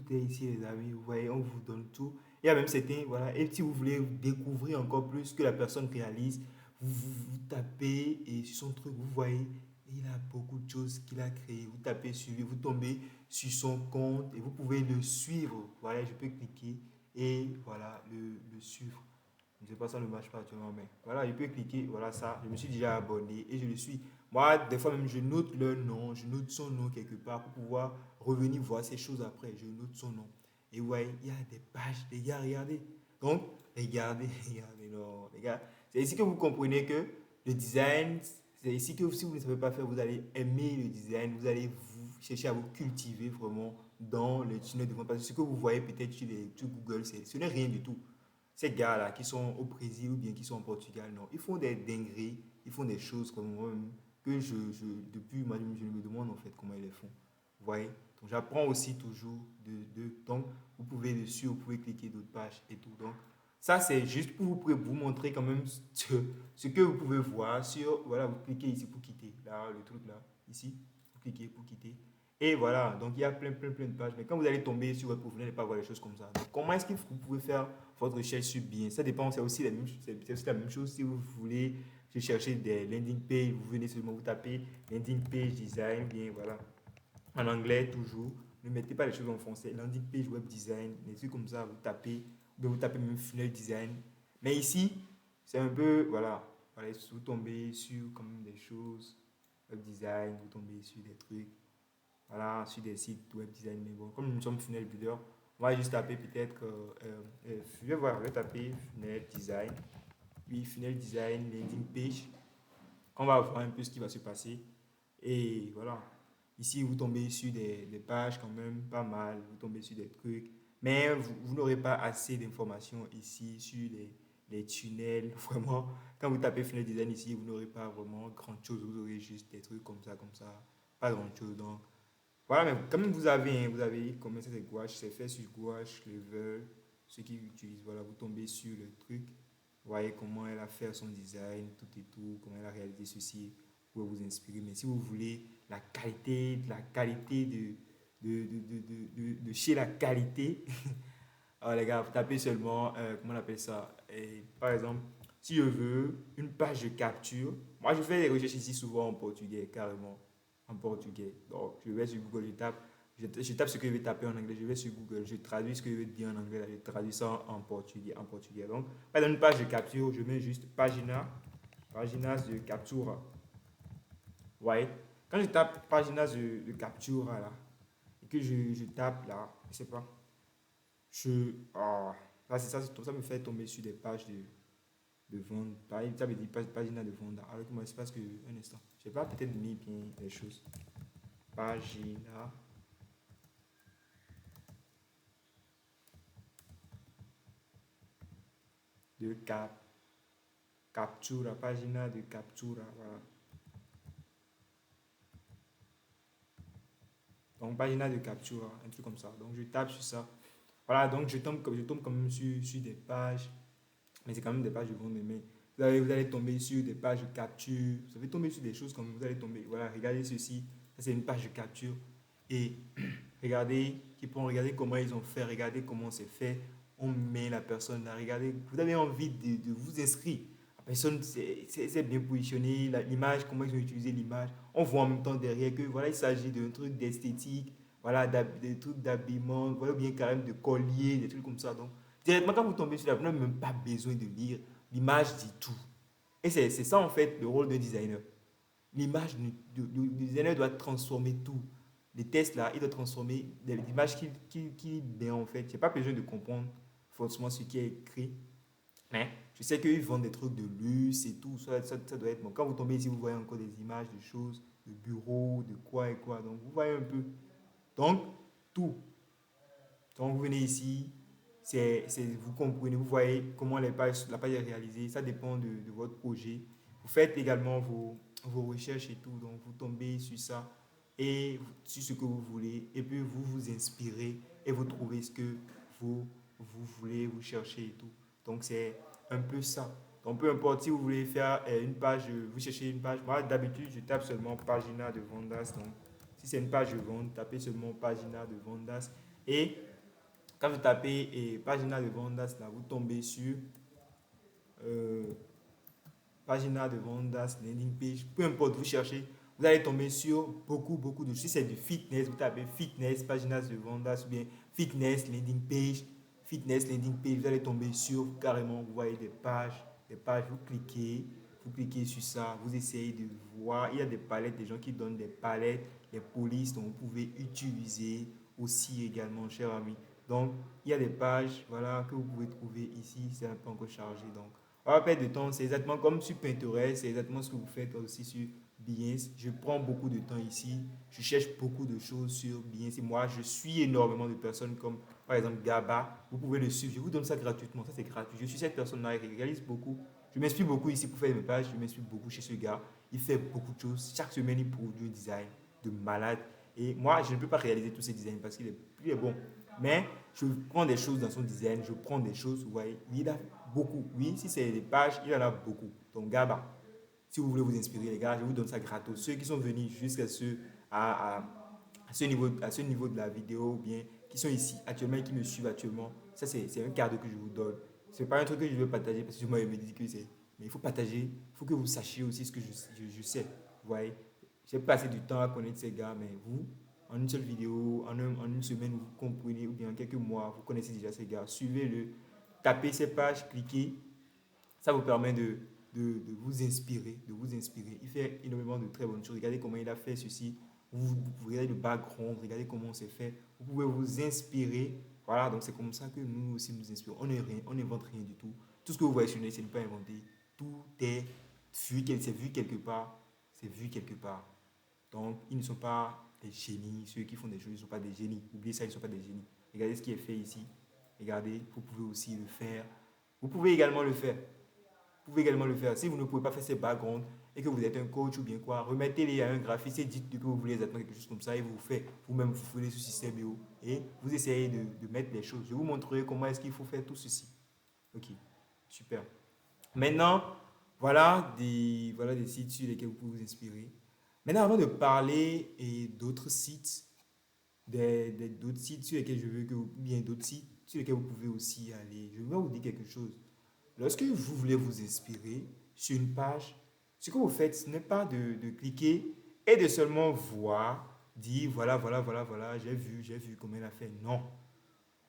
[SPEAKER 1] est ici, les amis. Vous voyez, on vous donne tout. Il y a même certains, voilà. Et si vous voulez découvrir encore plus ce que la personne réalise, vous tapez et sur son truc, vous voyez, il a beaucoup de choses qu'il a créées. Vous tapez sur lui, vous tombez sur son compte et vous pouvez le suivre. Voilà, je peux cliquer et voilà, le suivre. Je ne sais pas, ça ne marche pas actuellement, mais voilà, je peux cliquer, voilà ça, je me suis déjà abonné et je le suis. Moi, des fois même, je note leur nom, je note son nom quelque part pour pouvoir revenir voir ces choses après. Je note son nom. Et vous voyez, il y a des pages, les gars, regardez. Donc, regardez, regardez, non, les gars. C'est ici que vous comprenez que le design, c'est ici que si vous ne savez pas faire, vous allez aimer le design, vous allez vous chercher à vous cultiver vraiment dans le tunnel de vente. Parce que ce que vous voyez peut-être sur Google, ce n'est rien du tout. Ces gars-là qui sont au Brésil ou bien qui sont au Portugal, non, ils font des dingueries, ils font des choses comme moi-même que depuis, moi, je me demande en fait comment ils les font. Vous voyez? Donc j'apprends aussi toujours donc vous pouvez dessus, vous pouvez cliquer d'autres pages et tout. Donc ça c'est juste pour vous montrer quand même ce que vous pouvez voir sur, voilà, vous cliquez ici pour quitter, là, le truc là, ici, vous cliquez pour quitter. Et voilà, donc il y a plein de pages. Mais quand vous allez tomber sur votre profil, vous n'allez pas voir les choses comme ça. Donc, comment est-ce que vous pouvez faire votre recherche sur bien? Ça dépend, c'est aussi la même chose si vous voulez chercher des landing pages, vous venez seulement vous taper landing page design, bien voilà. En anglais toujours. Ne mettez pas les choses en français. Landing page web design, des trucs comme ça, vous tapez même funnel design. Mais ici, c'est un peu, voilà, voilà, vous tombez sur quand même des choses, web design, vous tombez sur des trucs voilà, sur des sites web design. Mais bon, comme nous sommes funnel builder, on va juste taper peut-être, je vais voir, je vais taper funnel design, puis funnel design, landing page. On va voir un peu ce qui va se passer. Et voilà, ici vous tombez sur des pages quand même pas mal, vous tombez sur des trucs, mais vous n'aurez pas assez d'informations ici sur les tunnels. Vraiment, quand vous tapez funnel design ici, vous n'aurez pas vraiment grand chose, vous aurez juste des trucs comme ça, pas grand chose. Donc, voilà, mais quand même, vous avez comment ça c'est gouache, c'est fait sur gouache, level, ceux qui utilisent, voilà, vous tombez sur le truc, vous voyez comment elle a fait son design, tout et tout, comment elle a réalisé ceci, pour vous inspirer. Mais si vous voulez la qualité de chez la qualité, alors les gars, vous tapez seulement, comment on appelle ça, et, par exemple, si je veux une page de capture, moi je fais des recherches ici souvent en portugais, carrément en portugais. Donc, je vais sur Google, je tape ce que je vais taper en anglais, je vais sur Google, je traduis ce que je veux dire en anglais, là, je traduis ça en portugais. Donc, dans une page de capture, je mets juste paginas de captura. Vous voyez? Quand je tape paginas de captura, là, et que je tape là, je sais pas, là, c'est ça, ça me fait tomber sur des pages de vente. Pareil, ça veut dire pagina de vente. Alors que moi, c'est parce que, un instant, je n'ai pas peut-être mis bien les choses. Pagina de captura, pagina de captura, voilà. Donc, pagina de captura, un truc comme ça. Donc, je tape sur ça. Voilà, donc je tombe quand même sur des pages, mais c'est quand même des pages de vente. Mais vous allez tomber sur des pages de capture, vous allez tomber sur des choses comme vous allez tomber. Voilà, regardez ceci, ça c'est une page de capture. Et regardez, regarder comment ils ont fait, regardez comment c'est fait. On met la personne là, regardez, vous avez envie de vous inscrire. La personne, c'est bien positionné, l'image, comment ils ont utilisé l'image. On voit en même temps derrière que voilà, il s'agit d'un truc d'esthétique, voilà, des trucs d'habillement, voilà, bien carrément de collier, des trucs comme ça. Donc, directement, quand vous tombez sur la, vous n'avez même pas besoin de lire. L'image dit tout. Et c'est ça, en fait, le rôle d'un designer. L'image, le designer doit transformer tout. Les tests, là, il doit transformer l'image qu'il met, en fait. Je n'ai pas besoin de comprendre forcément ce qui est écrit. Mais je sais qu'ils vendent des trucs de luxe et tout. Ça doit être bon. Quand vous tombez ici, vous voyez encore des images de choses, de bureaux, de quoi et quoi. Donc, vous voyez un peu. Donc, tout. Donc, vous venez ici, vous comprenez, vous voyez comment la page est réalisée. Ça dépend de votre projet. Vous faites également vos recherches et tout. Donc, vous tombez sur ça et sur ce que vous voulez. Et puis, vous vous inspirez et vous trouvez ce que vous voulez, vous cherchez et tout. Donc, c'est un peu ça. Donc, peu importe si vous voulez faire une page, vous cherchez une page. Moi, d'habitude, je tape seulement Pagina de Vendas. Donc, Si c'est une page de vente, tapez seulement Pagina de Vendas. Et quand vous tapez Pagina de Vendas, là, vous tombez sur euh, Pagina de Vendas, landing page, peu importe, vous cherchez, vous allez tomber sur beaucoup de choses. Si c'est du fitness, vous tapez fitness, Paginas de Vendas ou bien fitness, landing page, vous allez tomber sur carrément, vous voyez des pages, vous cliquez sur ça, vous essayez de voir, il y a des palettes, des gens qui donnent des palettes, des polices dont vous pouvez utiliser aussi également, cher ami. Donc, il y a des pages, voilà, que vous pouvez trouver ici, c'est un peu encore chargé, donc on va perdre de temps, c'est exactement comme sur Pinterest, c'est exactement ce que vous faites aussi sur Behance. Je prends beaucoup de temps ici, je cherche beaucoup de choses sur Behance et moi je suis énormément de personnes comme par exemple Gaba, vous pouvez le suivre, je vous donne ça gratuitement, ça c'est gratuit. Je suis cette personne-là, il réalise beaucoup, je m'inspire beaucoup ici pour faire mes pages, je m'inspire beaucoup chez ce gars, il fait beaucoup de choses, chaque semaine il produit un design de malade et moi je ne peux pas réaliser tous ces designs parce qu'il est bon, mais je prends des choses dans son design, je prends des choses, vous voyez, il a beaucoup. Oui, si c'est des pages, il en a beaucoup. Donc, Gaba, si vous voulez vous inspirer, les gars, je vous donne ça gratos. Ceux qui sont venus jusqu'à à ce niveau de la vidéo, ou bien qui sont ici actuellement et qui me suivent actuellement, ça, c'est un cadeau que je vous donne. Ce n'est pas un truc que je veux partager parce que moi, je me dis que c'est. Mais il faut partager, il faut que vous sachiez aussi ce que je sais. Vous voyez, j'ai passé du temps à connaître ces gars, mais vous, en une seule vidéo, en une semaine, vous comprenez, ou bien en quelques mois, vous connaissez déjà ces gars. Suivez-le, tapez ces pages, cliquez. Ça vous permet de vous inspirer, de vous inspirer. Il fait énormément de très bonnes choses. Regardez comment il a fait ceci. Vous regardez le background, regardez comment c'est fait. Vous pouvez vous inspirer. Voilà, donc c'est comme ça que nous aussi nous inspirons. On n'invente rien du tout. Tout ce que vous voyez sur le net, c'est pas inventé. Tout est c'est vu quelque part. C'est vu quelque part. Donc, ils ne sont pas des génies. Ceux qui font des choses, ils ne sont pas des génies. Oubliez ça, ils ne sont pas des génies. Regardez ce qui est fait ici. Regardez, vous pouvez aussi le faire. Vous pouvez également le faire. Vous pouvez également le faire. Si vous ne pouvez pas faire ces backgrounds et que vous êtes un coach ou bien quoi, remettez-les à un graphiste et dites que vous voulez exactement quelque chose comme ça et vous faites. Vous-même, vous faites ce système et vous essayez de mettre les choses. Je vous montrerai comment est-ce qu'il faut faire tout ceci. Ok, super. Maintenant, voilà des sites sur lesquels vous pouvez vous inspirer. Maintenant, avant de parler d'autres sites, d'autres sites sur lesquels je veux que vous, bien d'autres sites sur lesquels vous pouvez aussi aller, je vais vous dire quelque chose. Lorsque vous voulez vous inspirer sur une page, ce que vous faites, ce n'est pas de cliquer et de seulement voir, dire voilà, j'ai vu comment elle a fait. Non.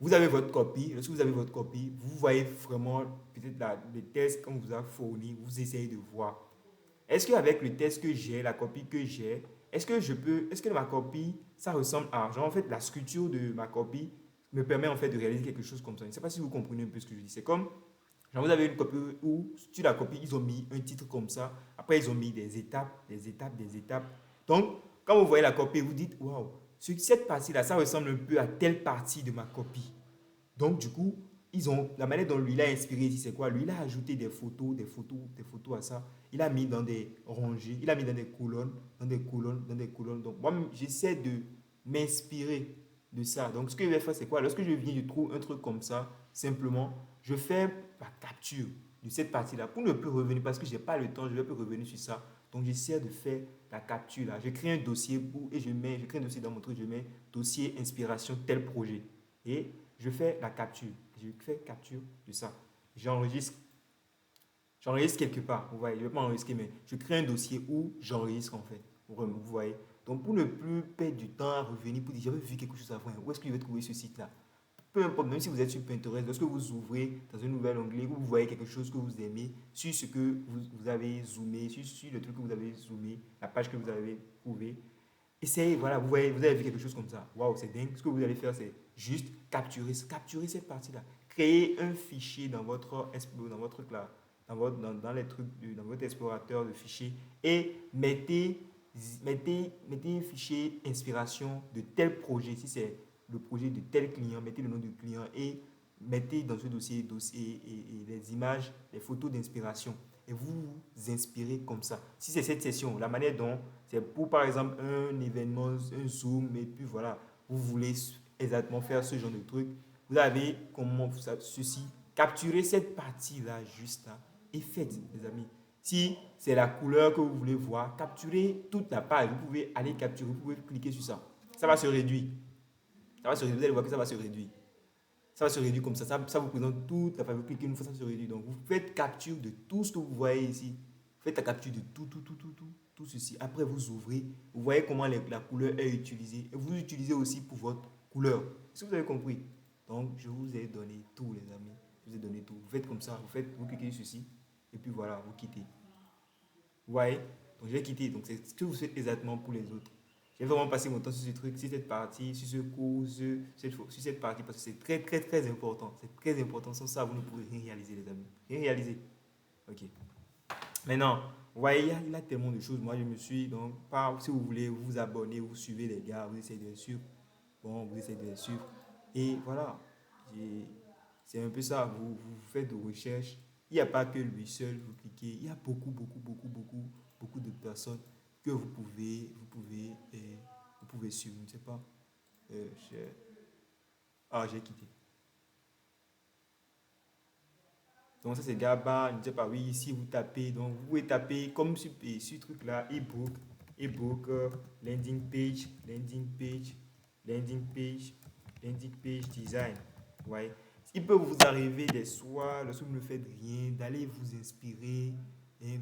[SPEAKER 1] Vous avez votre copie. Lorsque vous avez votre copie, vous voyez vraiment peut-être les tests qu'on vous a fournis, vous essayez de voir. Est-ce qu'avec le test que j'ai, la copie que j'ai, est-ce que ma copie, ça ressemble à, genre en fait, la structure de ma copie me permet en fait de réaliser quelque chose comme ça. Je ne sais pas si vous comprenez un peu ce que je dis. C'est comme genre, vous avez une copie où, sur la copie, ils ont mis un titre comme ça. Après, ils ont mis des étapes, des étapes, des étapes. Donc, quand vous voyez la copie, vous dites, waouh, cette partie-là, ça ressemble un peu à telle partie de ma copie. Donc, du coup, la manière dont lui l'a inspiré ici, c'est quoi? Lui, il a ajouté des photos à ça. Il a mis dans des rangées, il a mis dans des colonnes, dans des colonnes, dans des colonnes. Donc, moi, j'essaie de m'inspirer de ça. Donc, ce que je vais faire, c'est quoi? Lorsque je viens, je trouve un truc comme ça, simplement, je fais la capture de cette partie-là pour ne plus revenir parce que je n'ai pas le temps, je ne vais plus revenir sur ça. Donc, j'essaie de faire la capture là. Je crée un dossier et je crée un dossier dans mon truc, je mets dossier inspiration tel projet. Et je fais la capture. Je fais capture de ça. J'enregistre. J'enregistre quelque part. Vous voyez, je ne vais pas enregistrer, mais je crée un dossier où j'enregistre en fait. Vous voyez. Donc pour ne plus perdre du temps à revenir pour dire j'avais vu quelque chose avant. Où est-ce que je vais trouver ce site-là? Peu importe, même si vous êtes sur Pinterest, lorsque vous ouvrez dans un nouvel onglet, vous voyez quelque chose que vous aimez, sur ce que vous avez zoomé, sur le truc que vous avez zoomé, la page que vous avez trouvée, essayez, voilà, vous voyez, vous avez vu quelque chose comme ça. Waouh, c'est dingue. Ce que vous allez faire, c'est juste capturer cette partie-là. Créer un fichier dans dans votre truc là, dans les trucs, dans votre explorateur de fichiers et mettez un fichier inspiration de tel projet. Si c'est le projet de tel client, mettez le nom du client et mettez dans ce dossier et les images, les photos d'inspiration et vous vous inspirez comme ça. Si c'est cette session, la manière dont c'est pour par exemple un événement, un Zoom, et puis voilà, vous voulez exactement faire ce genre de truc, vous avez comment ceci, capturez cette partie-là juste là et faites, les amis. Si c'est la couleur que vous voulez voir, capturez toute la page. Vous pouvez aller capturer, vous pouvez cliquer sur ça. Ça va se réduire. Ça va se réduire. Vous allez voir que ça va se réduire. Ça va se réduire comme ça. Ça vous présente toute la page. Vous cliquez une fois, ça se réduit. Donc, vous faites capture de tout ce que vous voyez ici. Faites la capture de tout ceci. Après, vous ouvrez. Vous voyez comment la couleur est utilisée. Et vous utilisez aussi pour votre couleur. Est-ce que vous avez compris? Donc, je vous ai donné tout, les amis. Je vous ai donné tout. Vous faites comme ça. Vous cliquez sur ceci. Et puis voilà, vous quittez. Vous voyez? Donc, je vais quitter. Donc, c'est ce que vous faites exactement pour les autres. J'ai vraiment passé mon temps sur ce truc, sur cette partie, sur ce cours, sur cette partie, parce que c'est très important. C'est très important. Sans ça, vous ne pourrez rien réaliser, les amis. Rien réaliser. Ok. Maintenant, vous voyez, il y a tellement de choses. Moi, je me suis, donc, si vous voulez, vous vous abonnez, vous suivez les gars, vous essayez de les suivre. Bon, vous essayez de les suivre. Et voilà. C'est un peu ça. Vous faites des recherches. Il n'y a pas que lui seul, vous cliquez. Il y a beaucoup de personnes que vous pouvez suivre. Je ne sais pas. Euh, j'ai- j'ai quitté. Donc ça c'est Gaba, je ne sais pas, oui, ici vous tapez, donc vous pouvez taper comme sur truc là, ebook, landing page, landing page design. Ouais. Il peut vous arriver des soirs, lorsque vous ne faites rien, d'aller vous inspirer. Et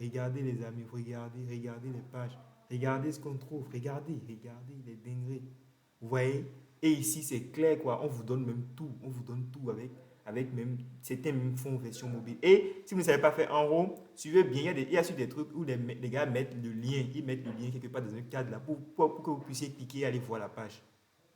[SPEAKER 1] regardez les amis, regardez les pages, regardez ce qu'on trouve, regardez les dingueries. Vous voyez? Et ici, c'est clair, quoi. On vous donne même tout. On vous donne tout avec même, certains même fonds version mobile. Et si vous ne savez pas faire en RAW, suivez bien. Il y a sur des trucs où les gars mettent le lien. Ils mettent le lien quelque part dans un cadre là pour que vous puissiez cliquer et aller voir la page.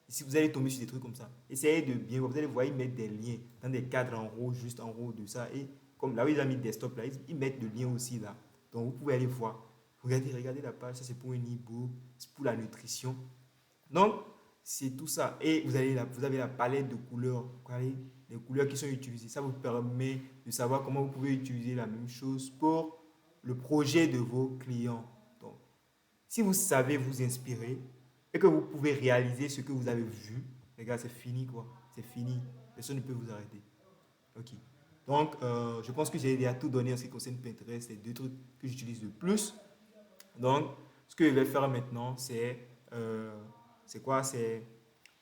[SPEAKER 1] Et si vous allez tomber sur des trucs comme ça, essayez de bien voir. Vous allez voir, ils mettent des liens dans des cadres en RAW, juste en RAW de ça. Et comme là où ils ont mis desktop là, ils mettent le lien aussi là. Donc vous pouvez aller voir. Regardez la page. Ça, c'est pour un e-book. C'est pour la nutrition. Donc, c'est tout ça. Et vous avez la palette de couleurs. Les couleurs qui sont utilisées. Ça vous permet de savoir comment vous pouvez utiliser la même chose pour le projet de vos clients. Donc, si vous savez vous inspirer et que vous pouvez réaliser ce que vous avez vu, les gars, c'est fini quoi. C'est fini. Personne ne peut vous arrêter. Ok. Donc, je pense que j'ai déjà tout donné en ce qui concerne Pinterest. Les deux trucs que j'utilise le plus. Donc, ce que je vais faire maintenant, c'est quoi? C'est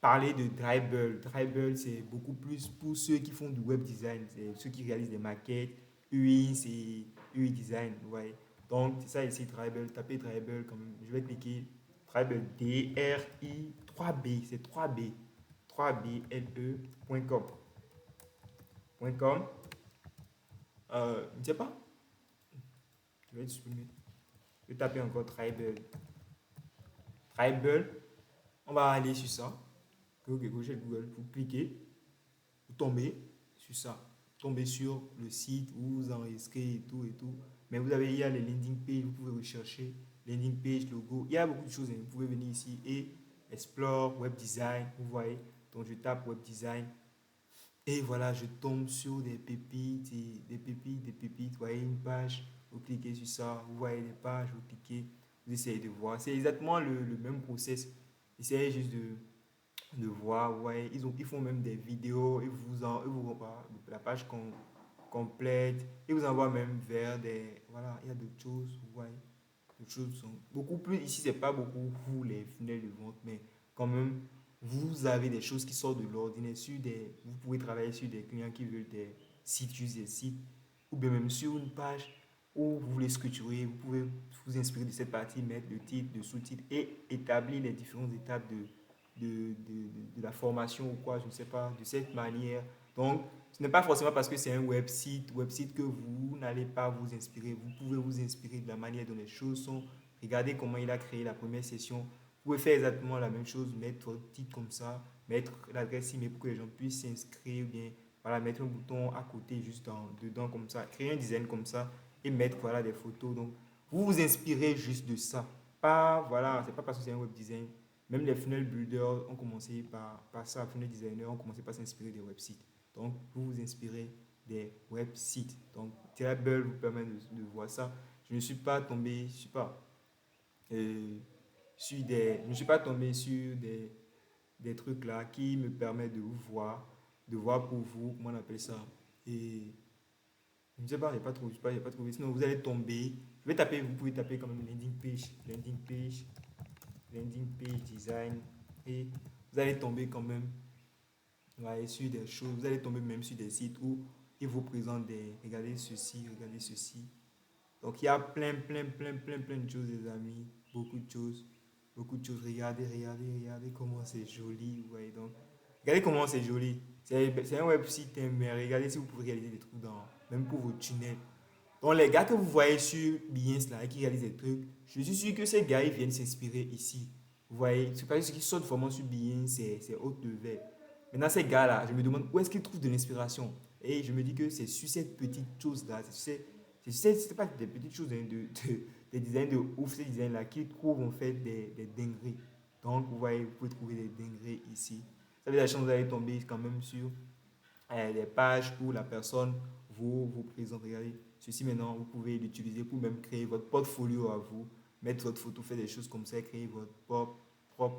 [SPEAKER 1] parler de Dribble. Dribble, c'est beaucoup plus pour ceux qui font du web design, c'est ceux qui réalisent des maquettes, UX et UI design. Ouais. Donc, c'est ça ici, Dribble. Tapez Dribble quand même. Je vais cliquer Dribble, D-R-I 3B, c'est 3B, 3BLE.com. .com. Je ne sais pas, je vais supprimer. Je vais taper encore Dribble. Tribal, on va aller sur ça. Google, vous cliquez, vous tombez sur ça. Vous tombez sur le site où vous enregistrez et tout et tout. Mais il y a les landing page, vous pouvez rechercher landing page, logo. Il y a beaucoup de choses. Vous pouvez venir ici et explore web design. Vous voyez. Donc je tape web design. Et voilà, je tombe sur des pépites, des pépites. Vous voyez une page, vous cliquez sur ça, vous voyez des pages, vous cliquez, vous essayez de voir. C'est exactement le même process. Essayez juste de voir. Vous voyez, ils font même des vidéos, ils vous envoient la page complète, ils vous envoient même vers des. Voilà, il y a d'autres choses, vous voyez. D'autres choses sont beaucoup plus. Ici, c'est pas beaucoup pour les funnels de vente, mais quand même, vous avez des choses qui sortent de l'ordinaire. Vous pouvez travailler sur des clients qui veulent des sites, juste des sites, ou bien même sur une page où vous voulez structurer. Vous pouvez vous inspirer de cette partie, mettre le titre, le sous-titre et établir les différentes étapes de la formation ou quoi, je ne sais pas, de cette manière. Donc, ce n'est pas forcément parce que c'est un web site que vous n'allez pas vous inspirer. Vous pouvez vous inspirer de la manière dont les choses sont. Regardez comment il a créé la première session. Vous pouvez faire exactement la même chose, mettre votre titre comme ça, mettre l'adresse email pour que les gens puissent s'inscrire, ou bien voilà, mettre un bouton à côté, juste dedans comme ça, créer un design comme ça et mettre voilà, des photos. Donc, vous vous inspirez juste de ça. Pas, voilà, c'est pas parce que c'est un web design. Même les funnel builders ont commencé par ça, funnel designers ont commencé par s'inspirer des websites. Donc, vous vous inspirez des websites. Donc, Terrible vous permet de voir ça. Je ne suis pas tombé, je sais pas, je ne suis pas tombé sur des trucs là qui me permettent de vous voir, de voir pour vous, comment on appelle ça, et Je ne sais pas, j'ai pas trouvé. Sinon, vous allez tomber. Je vais taper, vous pouvez taper comme landing page design. Et vous allez tomber quand même, ouais, sur des choses. Vous allez tomber même sur des sites où ils vous présentent des. Regardez ceci, regardez ceci. Donc, il y a plein de choses, les amis. Beaucoup de choses. Beaucoup de choses. Regardez comment c'est joli. Vous voyez donc. Regardez comment c'est joli. C'est un web site, hein, mais regardez si vous pouvez réaliser des trucs dans, même pour vos tunnels. Donc, les gars que vous voyez sur Behance là, et qui réalisent des trucs, je suis sûr que ces gars, ils viennent s'inspirer ici. Vous voyez, c'est pas ce qui sortent vraiment sur Behance, c'est haute level. Maintenant, ces gars-là, je me demande où est-ce qu'ils trouvent de l'inspiration. Et je me dis que c'est sur cette petite chose-là, c'est pas des petites choses, hein, des designs de ouf, ces designs-là, qu'ils trouvent en fait des dingueries. Donc, vous voyez, vous pouvez trouver des dingueries ici. Ça veut dire que vous allez tomber quand même sur des pages où la personne vous présente. Regardez, ceci maintenant, vous pouvez l'utiliser pour même créer votre portfolio à vous, mettre votre photo, faire des choses comme ça, créer votre propre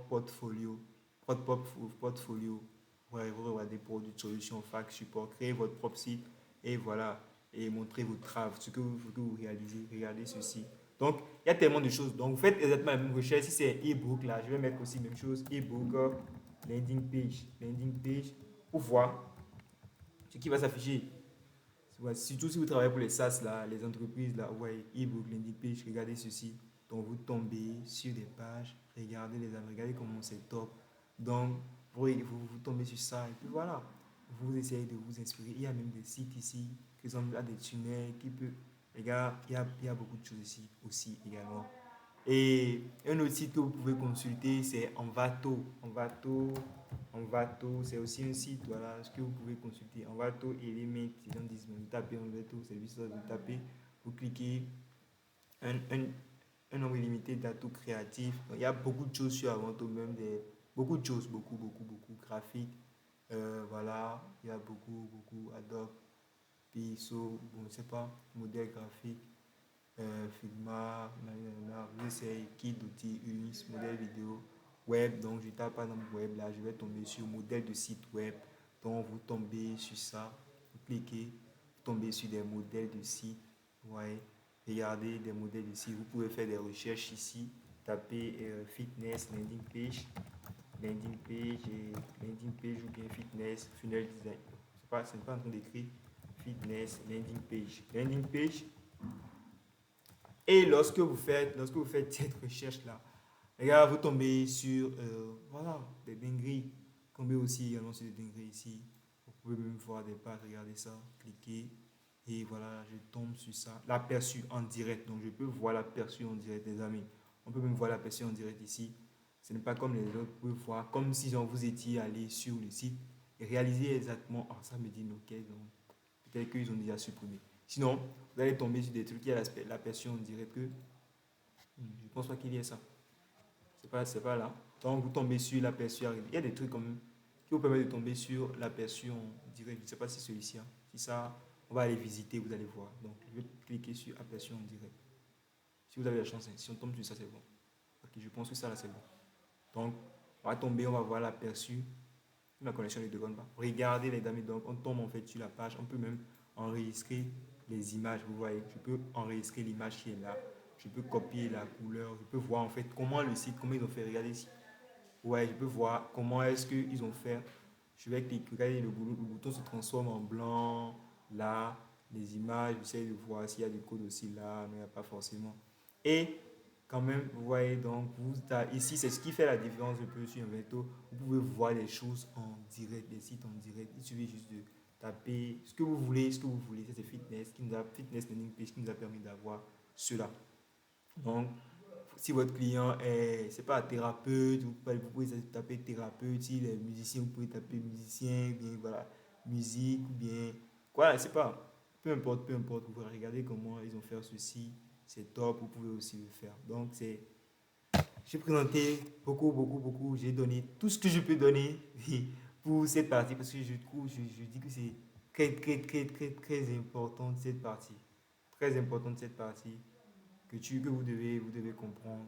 [SPEAKER 1] portfolio, portfolio. Ouais, vous regardez produits, solutions, fac, support, créer votre propre site et voilà, et montrer votre travail, ce que vous réalisez. Regardez ceci. Donc, il y a tellement de choses. Donc, vous faites exactement la même recherche. Si c'est e-book, là, je vais mettre aussi la même chose. E-book, landing page, pour voir ce qui va s'afficher. Ouais, surtout si vous travaillez pour les SaaS, là, les entreprises, là, ouais, e-book, landing page, regardez ceci. Donc, vous tombez sur des pages, regardez les amis, regardez comment c'est top. Donc, vous tombez sur ça, et puis voilà. Vous essayez de vous inspirer. Il y a même des sites ici qui sont là, des tunnels, qui peuvent. Les gars, il y a beaucoup de choses ici aussi également. Et un autre site que vous pouvez consulter, c'est Envato. Envato, c'est aussi un site, voilà, ce que vous pouvez consulter. Envato Element, c'est dans 10 minutes. Vous tapez Envato, service, vous tapez, vous cliquez un, un, un nombre illimité d'atouts créatifs. Donc, il y a beaucoup de choses sur Envato, même beaucoup de choses, beaucoup, graphiques. Voilà, il y a beaucoup, Adobe, PISO, bon, je sais pas, modèle graphique. Figma, vous essayez kit d'outils UX, modèle vidéo, web. Donc, je tape par exemple web là, je vais tomber sur modèle de site web. Donc, vous tombez sur ça, vous cliquez, vous tombez sur des modèles de site. Ouais, regardez des modèles de site. Vous pouvez faire des recherches ici. Tapez fitness, landing page ou bien fitness, funnel design. C'est pas en train d'écrire fitness, landing page. Landing page, et lorsque vous faites cette recherche-là, les gars, vous tombez sur voilà, des dingueries. Vous tombez aussi également sur des dingueries ici. Vous pouvez même voir des pages, regardez ça, cliquez. Et voilà, je tombe sur ça. L'aperçu en direct. Donc, je peux voir l'aperçu en direct, les amis. On peut même voir l'aperçu en direct ici. Ce n'est pas comme les autres. Vous pouvez voir comme si genre, vous étiez allé sur le site et réaliser exactement. Ah, ça me dit ok. Donc, peut-être qu'ils ont déjà supprimé. Sinon, vous allez tomber sur des trucs qui a l'aperçu en direct que je ne pense pas qu'il y ait ça. C'est pas là. Donc, vous tombez sur l'aperçu. Il y a des trucs comme qui vous permettent de tomber sur l'aperçu en direct. Je ne sais pas si celui-ci. Hein. Si ça, on va aller visiter, vous allez voir. Donc, je vais cliquer sur aperçu en direct. Si vous avez la chance, hein, si on tombe sur ça, c'est bon. Ok, je pense que ça, là, c'est bon. Donc, on va tomber, on va voir l'aperçu. La connexion ne déconne pas. Regardez les amis, donc on tombe en fait sur la page. On peut même enregistrer les images. Vous voyez, je peux enregistrer l'image qui est là. Je peux copier la couleur. Je peux voir en fait comment le site, comment ils ont fait. Regardez ici. Ouais, je peux voir comment est-ce qu'ils ont fait. Je vais cliquer, regardez, le bouton se transforme en blanc. Là, les images, j'essaie de voir s'il y a des codes aussi là. Non, il n'y a pas forcément. Et quand même, vous voyez, donc, ici, c'est ce qui fait la différence un peu sur un veto. Vous pouvez voir les choses en direct, les sites en direct. Il suffit juste de taper ce que vous voulez, ce que vous voulez. Ça, c'est Fitness Landing Page qui nous a permis d'avoir cela. Donc, si votre client est, c'est pas thérapeute, vous pouvez taper thérapeute. S'il est musicien, vous pouvez taper musicien, bien voilà, musique, ou bien quoi, c'est pas. Peu importe, vous pouvez regarder comment ils ont fait ceci, c'est top, vous pouvez aussi le faire. Donc, j'ai présenté beaucoup, j'ai donné tout ce que je peux donner pour cette partie parce que je trouve, je dis que c'est très important cette partie. Très importante cette partie que vous devez comprendre.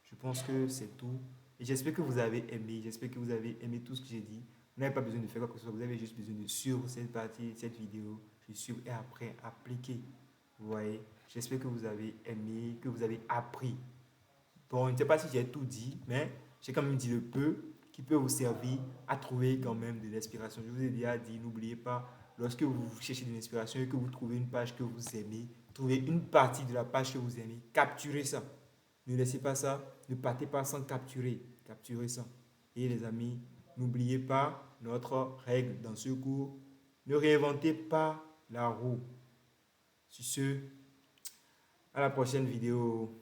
[SPEAKER 1] Je pense que c'est tout. Et j'espère que vous avez aimé. J'espère que vous avez aimé tout ce que j'ai dit. Vous n'avez pas besoin de faire quoi que ce soit. Vous avez juste besoin de suivre cette partie, cette vidéo. de suivre et après appliquer. Vous voyez, j'espère que vous avez aimé, que vous avez appris. Bon, je ne sais pas si j'ai tout dit, mais j'ai quand même dit le peu qui peut vous servir à trouver quand même de l'inspiration. Je vous ai déjà dit, n'oubliez pas, lorsque vous cherchez de l'inspiration et que vous trouvez une page que vous aimez, trouvez une partie de la page que vous aimez, capturez ça. Ne laissez pas ça, ne partez pas sans capturer. Capturez ça. Et les amis, n'oubliez pas notre règle dans ce cours. Ne réinventez pas la roue. Sur ce, à la prochaine vidéo.